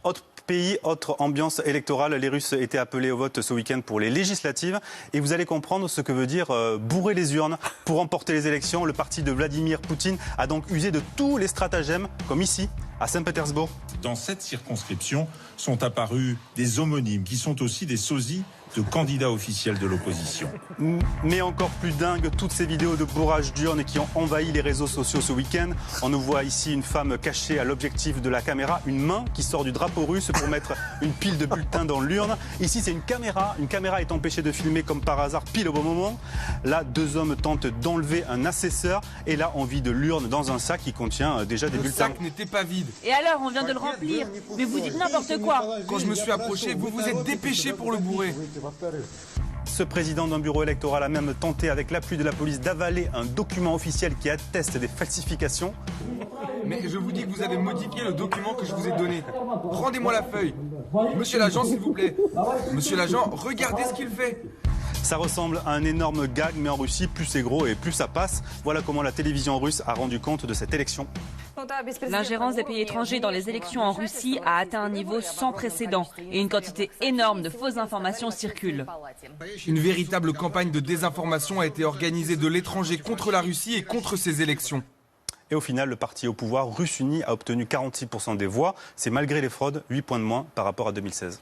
Autre pays, autre ambiance électorale, les Russes étaient appelés au vote ce week-end pour les législatives et vous allez comprendre ce que veut dire bourrer les urnes pour remporter les élections. Le parti de Vladimir Poutine a donc usé de tous les stratagèmes, comme ici, à Saint-Pétersbourg. Dans cette circonscription sont apparus des homonymes qui sont aussi des sosies de candidats officiels de l'opposition. Mais encore plus dingue, toutes ces vidéos de bourrage d'urnes qui ont envahi les réseaux sociaux ce week-end. On nous voit ici une femme cachée à l'objectif de la caméra, une main qui sort du drapeau russe pour mettre une pile de bulletins dans l'urne. Ici, c'est une caméra est empêchée de filmer comme par hasard pile au bon moment. Là, 2 hommes tentent d'enlever un assesseur et là, on vide l'urne dans un sac qui contient déjà des bulletins. Le sac n'était pas vide. Et alors, on vient de le remplir. Mais vous dites n'importe quoi. Quand je me suis approché, vous vous êtes dépêché pour le bourrer. Ce président d'un bureau électoral a même tenté, avec l'appui de la police, d'avaler un document officiel qui atteste des falsifications. Mais je vous dis que vous avez modifié le document que je vous ai donné. Rendez-moi la feuille. Monsieur l'agent, s'il vous plaît. Monsieur l'agent, regardez ce qu'il fait. Ça ressemble à un énorme gag, mais en Russie, plus c'est gros et plus ça passe. Voilà comment la télévision russe a rendu compte de cette élection. L'ingérence des pays étrangers dans les élections en Russie a atteint un niveau sans précédent et une quantité énorme de fausses informations circulent. Une véritable campagne de désinformation a été organisée de l'étranger contre la Russie et contre ces élections. Et au final, le parti au pouvoir, Russe Unie, a obtenu 46% des voix. C'est malgré les fraudes, 8 points de moins par rapport à 2016.